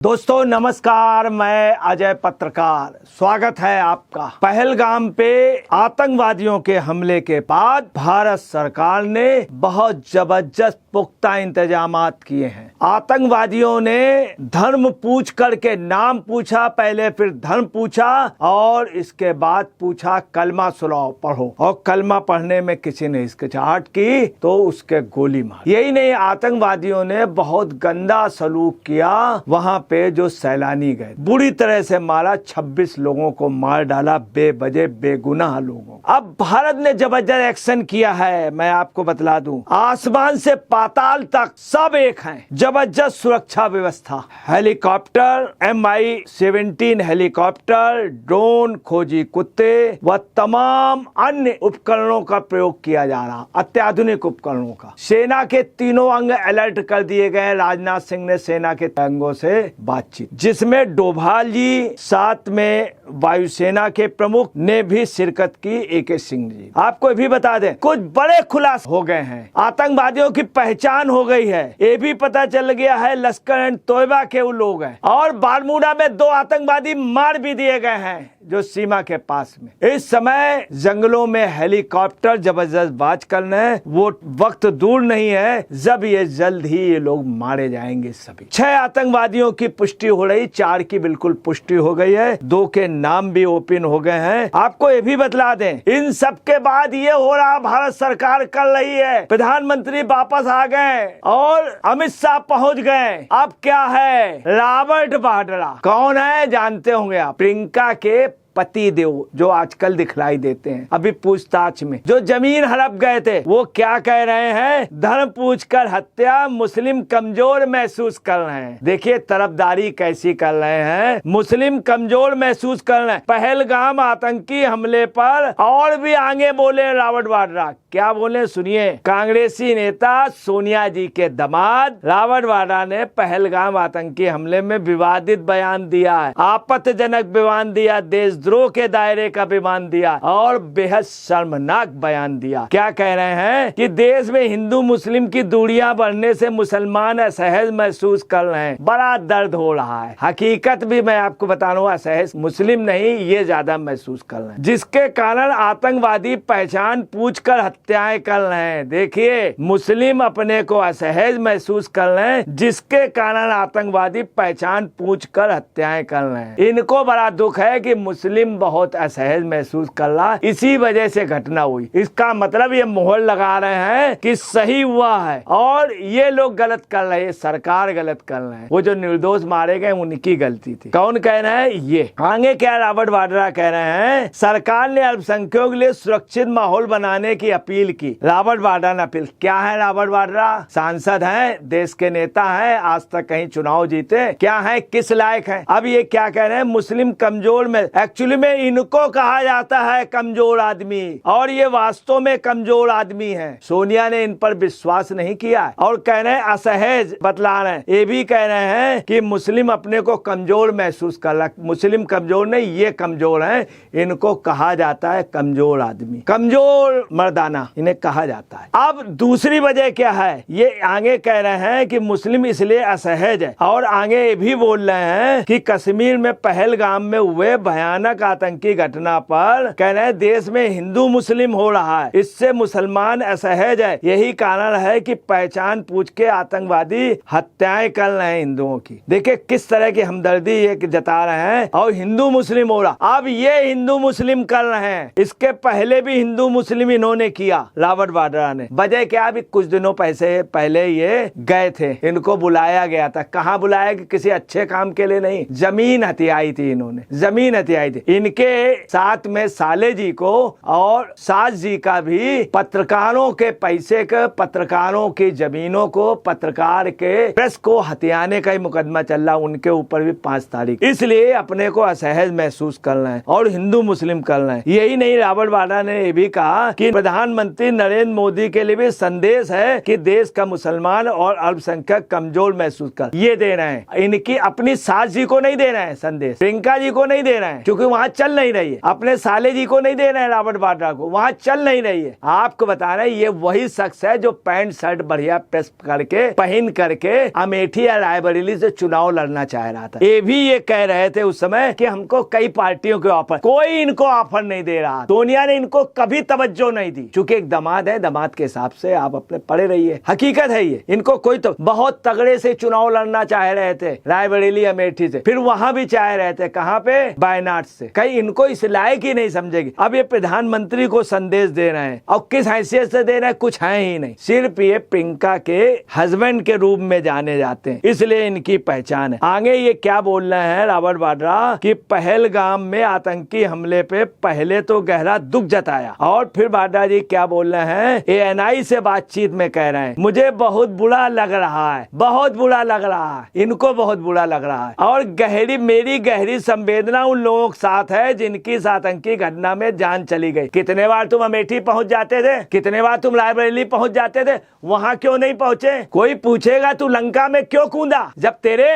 दोस्तों नमस्कार, मैं अजय पत्रकार स्वागत है आपका। पहलगाम पे आतंकवादियों के हमले के बाद भारत सरकार ने बहुत जबरदस्त पुख्ता इंतजामात किए हैं। आतंकवादियों ने धर्म पूछ करके नाम पूछा, पहले फिर धर्म पूछा और इसके बाद पूछा कलमा सुनाओ पढ़ो, और कलमा पढ़ने में किसी ने हिचकिचाहट की तो उसके गोली मार। यही नहीं, आतंकवादियों ने बहुत गंदा सलूक किया। वहां पे जो सैलानी गए बुरी तरह से मारा, 26 लोगों को मार डाला, बेवजह बेगुनाह लोगों। अब भारत ने जबरदस्त एक्शन किया है। मैं आपको बतला दूं, आसमान से पाताल तक सब एक हैं। जबरदस्त सुरक्षा व्यवस्था, हेलीकॉप्टर, MI-17 हेलीकॉप्टर, ड्रोन, खोजी कुत्ते व तमाम अन्य उपकरणों का प्रयोग किया जा रहा, अत्याधुनिक उपकरणों का। सेना के तीनों अंग अलर्ट कर दिए गए। राजनाथ सिंह ने सेना के अंगों से बातचीत, जिसमें डोभाल जी, साथ में वायुसेना के प्रमुख ने भी शिरकत की, AK सिंह जी। आपको भी बता दें, कुछ बड़े खुलासे हो गए हैं। आतंकवादियों की पहचान हो गई है। ये भी पता चल गया है लश्कर-ए-तोयबा के वो लोग हैं, और बारमूडा में 2 आतंकवादी मार भी दिए गए हैं जो सीमा के पास में। इस समय जंगलों में हेलीकॉप्टर जबरदस्त बाज कर रहे हैं। वो वक्त दूर नहीं है जब ये जल्द ही ये लोग मारे जाएंगे सभी। 6 आतंकवादियों की पुष्टि हो रही, 4 की बिल्कुल पुष्टि हो गई है, 2 के नाम भी ओपन हो गए हैं। आपको ये भी बतला दें, इन सब के बाद ये हो रहा, भारत सरकार कर रही है, प्रधानमंत्री वापस आ गए और अमित शाह पहुंच गए। अब क्या है, रॉबर्ट वाड्रा कौन है जानते होंगे आप, प्रियंका के पति देव जो आजकल दिखलाई देते हैं। अभी पूछताछ में जो जमीन हड़प गए थे, वो क्या कह रहे हैं, धर्म पूछकर हत्या, मुस्लिम कमजोर महसूस कर रहे हैं। देखिए तरफदारी कैसी कर रहे हैं, मुस्लिम कमजोर महसूस कर रहे हैं। पहलगाम आतंकी हमले पर और भी आगे बोले रॉबर्ट वाड्रा। क्या बोले सुनिए, कांग्रेसी नेता सोनिया जी के दामाद रॉबर्ट वाड्रा ने पहलगाम आतंकी हमले में विवादित बयान दिया है, आपत्तिजनक बयान दिया, देशद्रोह के दायरे का बयान दिया और बेहद शर्मनाक बयान दिया। क्या कह रहे हैं कि देश में हिंदू मुस्लिम की दूरियां बढ़ने से मुसलमान असहज महसूस कर रहे हैं, बड़ा दर्द हो रहा है। हकीकत भी मैं आपको बता रहा हूँ, असहज मुस्लिम नहीं, ये ज्यादा महसूस कर रहे हैं, जिसके कारण आतंकवादी पहचान पूछकर हत्याएं कर रहे हैं। देखिए, मुस्लिम अपने को असहज महसूस कर रहे हैं, जिसके कारण आतंकवादी पहचान पूछकर हत्याएं कर रहे हैं। इनको बड़ा दुख है कि मुस्लिम बहुत असहज महसूस कर रहा, इसी वजह से घटना हुई। इसका मतलब ये मोहर लगा रहे हैं कि सही हुआ है और ये लोग गलत कर रहे हैं, सरकार गलत कर रहे हैं। वो जो निर्दोष मारे गए उनकी गलती थी। कौन कह रहे हैं ये? आगे क्या रॉबर्ट वाड्रा कह रहे हैं, सरकार ने अल्पसंख्यकों के लिए सुरक्षित माहौल बनाने की अपील की। रॉबर्ट वाड्रा ने अपील, क्या है रॉबर्ट वाड्रा? सांसद हैं, देश के नेता हैं, आज तक कहीं चुनाव जीते क्या है, किस लायक है? अब ये क्या कह रहे हैं, मुस्लिम कमजोर में, एक्चुअली में इनको कहा जाता है कमजोर आदमी, और ये वास्तव में कमजोर आदमी है। सोनिया ने इन पर विश्वास नहीं किया और कह रहे हैं असहज बतला रहे हैं। ये भी कह रहे हैं कि मुस्लिम अपने को कमजोर महसूस कर रहा, मुस्लिम कमजोर नहीं, ये कमजोर है, इनको कहा जाता है कमजोर आदमी, कमजोर मर्दाना इन्हें कहा जाता है। अब दूसरी वजह क्या है, ये आगे कह रहे हैं कि मुस्लिम इसलिए असहज है, और आगे ये भी बोल रहे हैं कि कश्मीर में पहलगाम में हुए भयानक आतंकी घटना पर कह रहे हैं देश में हिंदू मुस्लिम हो रहा है, इससे मुसलमान असहज है, यही कारण है कि पहचान पूछ के आतंकवादी हत्याएं कर रहे हैं हिंदुओं की। देखिए किस तरह की हमदर्दी ये जता रहे हैं, और हिंदू मुस्लिम हो रहा। अब ये हिंदू मुस्लिम कर रहे हैं, इसके पहले भी हिंदू मुस्लिम इन्होंने किया रॉबर्ट वाड्रा ने। वजह क्या, अभी कुछ दिनों पहले ये गए थे, इनको बुलाया गया था। कहाँ बुलाया, कि किसी अच्छे काम के लिए नहीं, जमीन हथियाई थी इन्होंने, जमीन हथियाई थी। इनके साथ में साले जी को और सास जी का भी पत्रकारों के पैसे के, पत्रकारों की जमीनों को, पत्रकार के प्रेस को हथियाने का ही मुकदमा चल रहा, उनके ऊपर भी 5 तारीख। इसलिए अपने को असहज महसूस कर रहे हैं और हिंदू मुस्लिम कर रहे हैं। यही नहीं, रॉबर्ट वाड्रा ने ये भी कहा कि प्रधानमंत्री नरेंद्र मोदी के लिए भी संदेश है कि देश का मुसलमान और अल्पसंख्यक कमजोर महसूस कर, ये दे रहे हैं। इनकी अपनी सास जी को नहीं दे रहे हैं संदेश, प्रियंका जी को नहीं दे रहे हैं, क्योंकि वहां चल नहीं रही है, अपने साले जी को नहीं दे रहे हैं रॉबर्ट वाड्रा को, वहां चल नहीं रही है। आपको बता रहे हैं ये वही शख्स है जो पैंट शर्ट बढ़िया प्रेस करके पहन करके अमेठी या रायबरेली से चुनाव लड़ना चाह रहा था। ये भी ये कह रहे थे उस समय कि हमको कई पार्टियों के ऑफर, कोई इनको ऑफर नहीं दे रहा। सोनिया ने इनको कभी तवज्जो नहीं दी, चूंकि एक दामाद है, दामाद के हिसाब से आप अपने पड़े रहिए, हकीकत है ये। इनको कोई तो बहुत तगड़े से चुनाव लड़ना चाह रहे थे रायबरेली अमेठी से, फिर वहां भी चाह रहे थे, कहां पे, वायनाड से। कहीं इनको इस लायक ही नहीं समझेगी। अब ये प्रधानमंत्री को संदेश दे रहे हैं, और किस हैसियत से दे रहे हैं, कुछ है ही नहीं, सिर्फ ये प्रियंका के हस्बैंड के रूप में जाने जाते हैं, इसलिए इनकी पहचान है। आगे ये क्या बोल रहे हैं रॉबर्ट वाड्रा कि पहलगाम में आतंकी हमले पे पहले तो गहरा दुख जताया, और फिर वाड्रा जी क्या बोल रहे हैं, ANI से बातचीत में कह रहे हैं मुझे बहुत बुरा लग रहा है, बहुत बुरा लग रहा है, इनको बहुत बुरा लग रहा है, और मेरी गहरी संवेदना उन लोगों के साथ है जिनकी इस आतंकी घटना में जान चली गई। कितने बार तुम अमेठी पहुंच जाते थे, कितने बार तुम रायबरेली पहुंच जाते थे, वहां क्यों नहीं पहुंचे? कोई पूछेगा तू लंका में क्यों कूदा, जब तेरे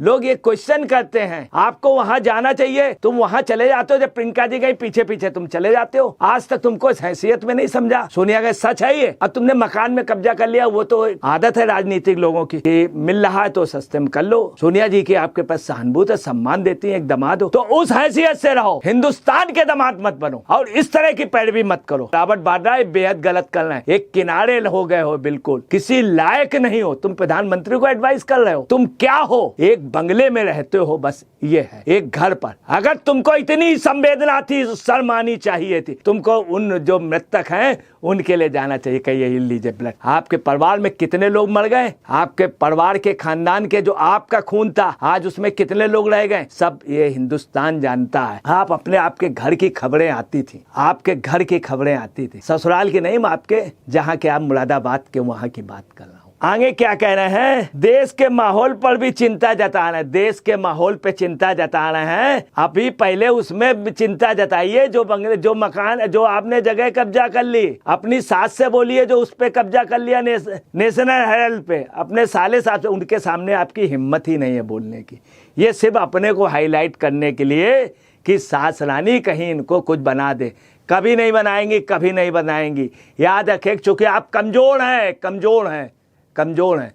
लोग ये क्वेश्चन करते हैं। आपको वहां जाना चाहिए, तुम वहां चले जाते हो, जब प्रियंका जी गई पीछे पीछे तुम चले जाते हो। आज तक तुमको इस हैसियत में नहीं समझा। सोनिया का सच है ये, अब तुमने मकान में कब्जा कर लिया, वो तो आदत है राजनीतिक लोगों की कि मिल रहा है तो सस्ते में कर लो। सोनिया जी की आपके पास सहानुभूति, सम्मान देती है, एक दामाद हो तो उस हैसियत से रहो, हिंदुस्तान के दामाद मत बनो और इस तरह की पैरवी मत करो। रॉबर्ट वाड्रा बेहद गलत कर रहे हैं, एक किनारे हो गए हो, बिल्कुल किसी लायक नहीं हो। तुम प्रधानमंत्री को एडवाइस कर रहे हो, तुम क्या हो? एक बंगले में रहते हो, बस ये है, एक घर पर। अगर तुमको इतनी संवेदना थी, शर्म आनी चाहिए थी, तुमको उन जो मृतक हैं उनके लिए जाना चाहिए। कहिए लीजिए ब्लड। आपके परिवार में कितने लोग मर गए, आपके परिवार के खानदान के जो आपका खून था, आज उसमें कितने लोग रह गए, सब ये हिंदुस्तान जानता है। आप अपने आपके घर की खबरें आती थी, आपके घर की खबरें आती थी, ससुराल की नहीं, आपके जहाँ के आप मुरादाबाद के वहां की बात कर रहा हूँ। आगे क्या कह रहे हैं, देश के माहौल पर भी चिंता जता रहे हैं, देश के माहौल पे चिंता जता रहे हैं। अभी पहले उसमें चिंता जताइए जो बंगले, जो मकान, जो आपने जगह कब्जा कर ली, अपनी सास से बोलिए जो उस पे कब्जा कर लिया नेशनल हेराल्ड पे, अपने साले साहब से, उनके सामने आपकी हिम्मत ही नहीं है बोलने की। ये सिर्फ अपने को हाईलाइट करने के लिए कि सास रानी कहीं इनको कुछ बना दे। कभी नहीं बनाएंगी, कभी नहीं बनाएंगी। याद रखें, चूंकि आप कमजोर हैं, कमजोर हैं, कमजोर हैं।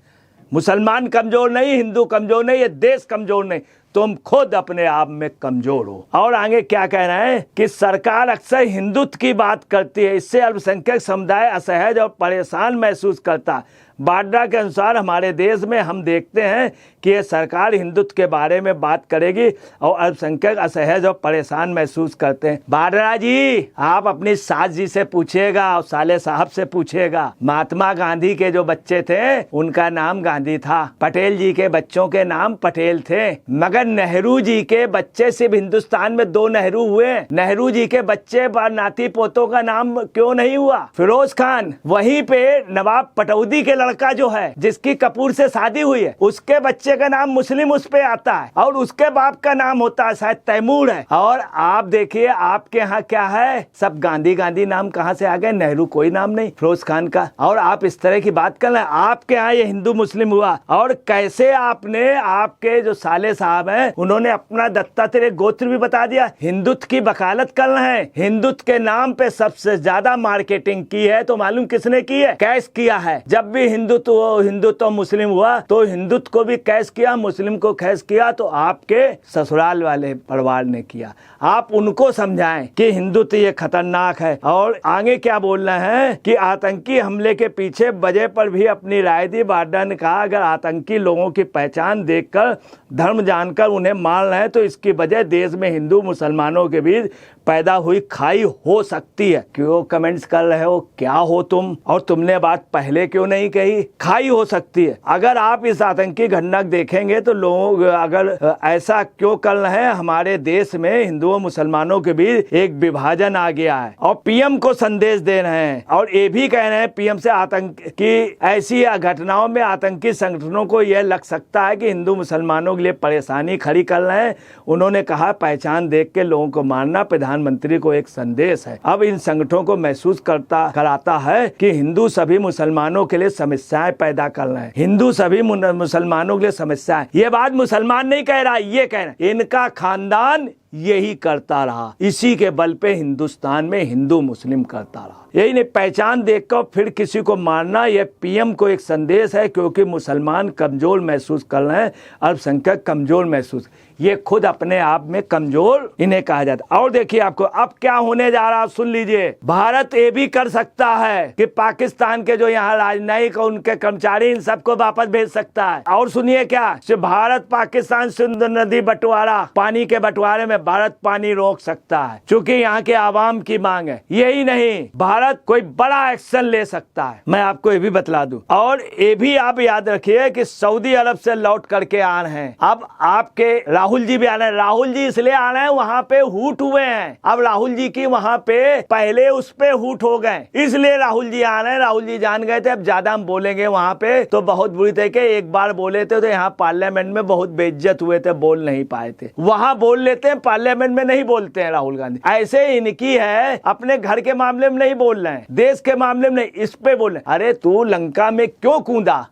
मुसलमान कमजोर नहीं, हिंदू कमजोर नहीं, ये देश कमजोर नहीं, तुम खुद अपने आप में कमजोर हो। और आगे क्या कह रहे हैं कि सरकार अक्सर हिंदुत्व की बात करती है, इससे अल्पसंख्यक समुदाय असहज और परेशान महसूस करता है। वाड्रा के अनुसार हमारे देश में हम देखते हैं कि ये सरकार हिंदुत्व के बारे में बात करेगी और अल्पसंख्यक असहज और परेशान महसूस करते हैं। वाड्रा जी, आप अपनी सास जी से पूछिएगा और साले साहब से पूछिएगा। महात्मा गांधी के जो बच्चे थे उनका नाम गांधी था, पटेल जी के बच्चों के नाम पटेल थे, मगर नेहरू जी के बच्चे सिर्फ हिंदुस्तान में 2 नेहरू हुए। नेहरू जी के बच्चे नाती पोतों का नाम क्यों नहीं हुआ? फिरोज खान, वहीं पे नवाब पटौदी के लड़का जो है जिसकी कपूर से शादी हुई है, उसके बच्चे का नाम मुस्लिम उस पे आता है, और उसके बाप का नाम होता है शायद तैमूर है। और आप देखिए आपके यहाँ क्या है, सब गांधी गांधी नाम कहाँ से आ गए, नेहरू कोई नाम नहीं, फिरोज खान का। और आप इस तरह की बात कर रहे हैं, आपके यहाँ ये हिंदू मुस्लिम हुआ। और कैसे आपने, आपके जो साले साहब हैं उन्होंने अपना दत्तात्रेय गोत्र भी बता दिया। हिंदुत्व की वकालत कर रहे हैं, हिंदुत्व के नाम पे सबसे ज्यादा मार्केटिंग की है तो मालूम किसने की है? कैश किया है। जब भी हिंदुत्व मुस्लिम हुआ तो हिंदुत्व को भी कैश किया, मुस्लिम को कैश किया तो आपके ससुराल वाले परिवार ने किया। आप उनको समझाएं कि हिंदुत्व ये खतरनाक है। और आगे क्या बोल रहे हैं कि आतंकी हमले के पीछे वजह पर भी अपनी राय दी। वाड्रा ने कहा अगर आतंकी लोगों की पहचान देखकर, धर्म जानकर उन्हें मार रहे हैं तो इसकी वजह देश में हिंदू मुसलमानों के बीच पैदा हुई खाई हो सकती है। क्यों कमेंट्स कर रहे हो, क्या हो तुम, और तुमने बात पहले क्यों नहीं कही? खाई हो सकती है। अगर आप इस आतंकी घटना देखेंगे तो लोग अगर ऐसा क्यों कर रहे हैं, हमारे देश में हिंदुओं मुसलमानों के बीच एक विभाजन आ गया है। और पीएम को संदेश दे रहे हैं और ये भी कह रहे हैं पीएम से आतंकी ऐसी घटनाओं में आतंकी संगठनों को यह लग सकता है कि हिंदू मुसलमानों के लिए परेशानी खड़ी कर रहे हैं। उन्होंने कहा पहचान देख के लोगों को मारना प्रधानमंत्री को एक संदेश है। अब इन संगठनों को महसूस कराता है कि हिंदू सभी मुसलमानों के लिए समस्याएं पैदा कर रहे हैं, हिंदू सभी मुसलमानों के लिए समस्याएं। ये बात मुसलमान नहीं कह रहा, ये कह रहे हैं इनका खानदान यही करता रहा, इसी के बल पे हिंदुस्तान में हिंदू मुस्लिम करता रहा। यही नहीं, पहचान देखकर फिर किसी को मारना, यह पीएम को एक संदेश है, क्योंकि मुसलमान कमजोर महसूस कर रहे हैं, अल्पसंख्यक कमजोर महसूस, ये खुद अपने आप में कमजोर इन्हें कहा जाता। और देखिए आपको अब क्या होने जा रहा, सुन लीजिए। भारत ये भी कर सकता है कि पाकिस्तान के जो यहाँ राजनयिक और उनके कर्मचारी, इन सबको वापस भेज सकता है। और सुनिए क्या, भारत पाकिस्तान सिंध नदी बंटवारा, पानी के बंटवारे में भारत पानी रोक सकता है, क्योंकि यहाँ के आवाम की मांग है। यही नहीं, भारत कोई बड़ा एक्शन ले सकता है, मैं आपको ये भी बतला दूं। और ये भी आप याद रखिए कि सऊदी अरब से लौट करके आ रहे हैं, अब आपके राहुल जी भी आ रहे हैं। राहुल जी इसलिए आ रहे हैं, वहां पे हूट हुए हैं। अब राहुल जी की वहां पे पहले उस पे हूट हो गए, इसलिए राहुल जी आ रहे हैं। राहुल जी जान गए थे अब ज्यादा हम बोलेंगे वहां पे तो बहुत बुरी थे, कि एक बार बोले थे तो यहाँ पार्लियामेंट में बहुत बेइज्जत हुए थे, बोल नहीं पाए थे। वहां बोल लेते हैं, पार्लियामेंट में नहीं बोलते हैं राहुल गांधी। ऐसे इनकी है, अपने घर के मामले में नहीं बोल रहे हैं, देश के मामले में नहीं, इस पे बोल रहे हैं। अरे तू लंका में क्यों कूदा?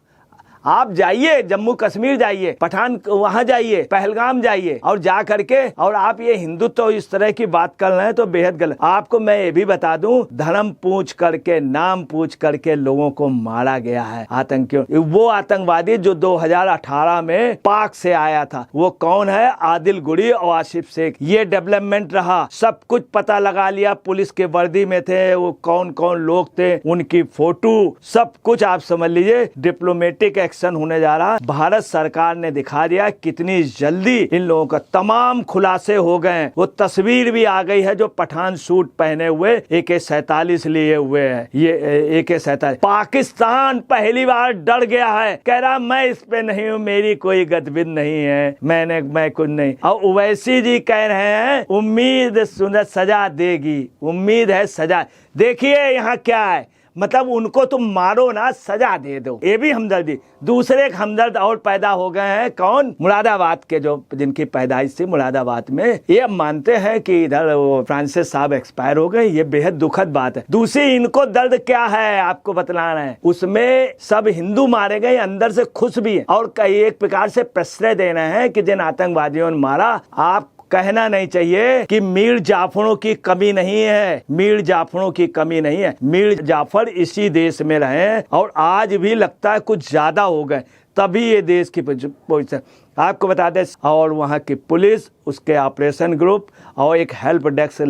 आप जाइए जम्मू कश्मीर जाइए, पठान वहां जाइए, पहलगाम जाइए, और जा करके और आप ये हिंदुत्व इस तरह की बात कर रहे हैं तो बेहद गलत। आपको मैं ये भी बता दूं, धर्म पूछ करके, नाम पूछ करके लोगों को मारा गया है आतंकियों। वो आतंकवादी जो 2018 में पाक से आया था, वो कौन है? आदिल गुरी और आसिफ शेख। ये डेवलपमेंट रहा, सब कुछ पता लगा लिया, पुलिस के वर्दी में थे, वो कौन कौन लोग थे, उनकी फोटो, सब कुछ आप समझ लीजिए। डिप्लोमेटिक होने जा रहा। भारत सरकार ने दिखा दिया कितनी जल्दी इन लोगों का तमाम खुलासे हो गए। वो तस्वीर भी आ गई है जो पठान सूट पहने हुए AK-47 लिए हुए हैं। ये AK-47 पाकिस्तान पहली बार डर गया है, कह रहा मैं इस पे नहीं हूँ, मेरी कोई गतिविधि नहीं है, मैं कुछ नहीं। और ओवैसी जी कह रहे हैं उम्मीद सुंदर सजा देगी, उम्मीद है सजा। देखिए यहाँ क्या है, मतलब उनको तुम मारो ना, सजा दे दो, ये भी हमदर्दी। दूसरे हमदर्द और पैदा हो गए हैं, कौन? मुरादाबाद के, जो जिनकी पैदाइश थी मुरादाबाद में। ये अब मानते हैं कि इधर वो फ्रांसिस साहब एक्सपायर हो गए, ये बेहद दुखद बात है। दूसरी इनको दर्द क्या है आपको बतला रहे हैं, उसमें सब हिंदू मारे गए, अंदर से खुश भी है और कई एक प्रकार से प्रश्रय दे रहे हैं कि जिन आतंकवादियों ने मारा, आप कहना नहीं चाहिए कि मीर जाफरों की कमी नहीं है, मीर जाफरों की कमी नहीं है। मीर जाफर इसी देश में रहे और आज भी लगता है कुछ ज्यादा हो गए, तभी ये देश की पोजीशन आपको बता दें। और वहाँ की पुलिस, उसके ऑपरेशन ग्रुप और एक हेल्प डेस्क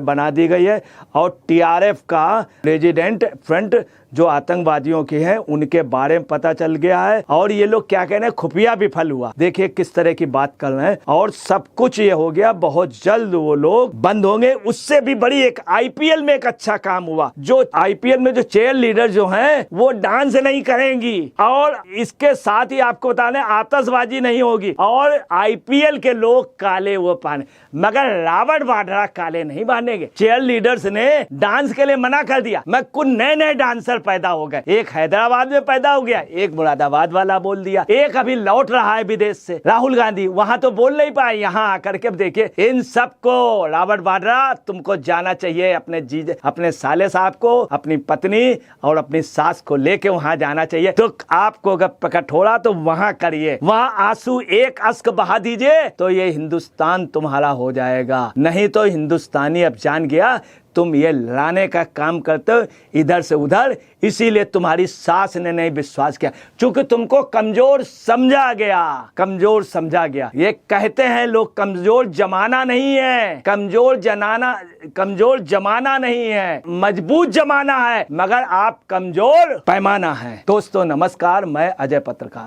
बना दी गई है। और TRF का रेजिडेंट फ्रंट जो आतंकवादियों की है उनके बारे में पता चल गया है। और ये लोग क्या कह रहे हैं, खुफिया विफल हुआ। देखिए किस तरह की बात कर रहे हैं। और सब कुछ ये हो गया, बहुत जल्द वो लोग बंद होंगे। उससे भी बड़ी एक IPL में एक अच्छा काम हुआ, जो IPL में जो चेयर लीडर जो हैं वो डांस नहीं करेंगी, और इसके साथ ही आपको बता दें आतिशबाजी नहीं होगी। और IPL के लोग काले वो पहने, मगर रॉबर्ट वाड्रा काले नहीं बांधेंगे। चेयर लीडर्स ने डांस के लिए मना कर दिया, मैं कुछ नए नए डांसर पैदा हो गए। एक हैदराबाद में पैदा हो गया, एक मुरादाबाद वाला बोल दिया, एक अभी लौट रहा है विदेश से, राहुल गांधी, वहां तो बोल नहीं पाए, यहाँ आकर के देखिए इन सबको। रॉबर्ट वाड्रा, तुमको जाना चाहिए अपने जीजे, अपने साले साहब को, अपनी पत्नी और अपनी सास को लेके वहां जाना चाहिए। तो आपको अगर कठोरा तो वहां करिए, वहां आंसू एक अश्क बहा दीजिए तो ये हिंदुस्तान तुम्हारा हो जाएगा। नहीं तो हिंदुस्तानी अब जान गया तुम ये लाने का काम करते हो इधर से उधर, इसीलिए तुम्हारी सास ने नहीं विश्वास किया, क्योंकि तुमको कमजोर समझा गया, कमजोर समझा गया। ये कहते हैं लोग कमजोर जमाना नहीं है, कमजोर जमाना नहीं है, मजबूत जमाना है, मगर आप कमजोर पैमाना है। दोस्तों नमस्कार, मैं अजय पत्रकार।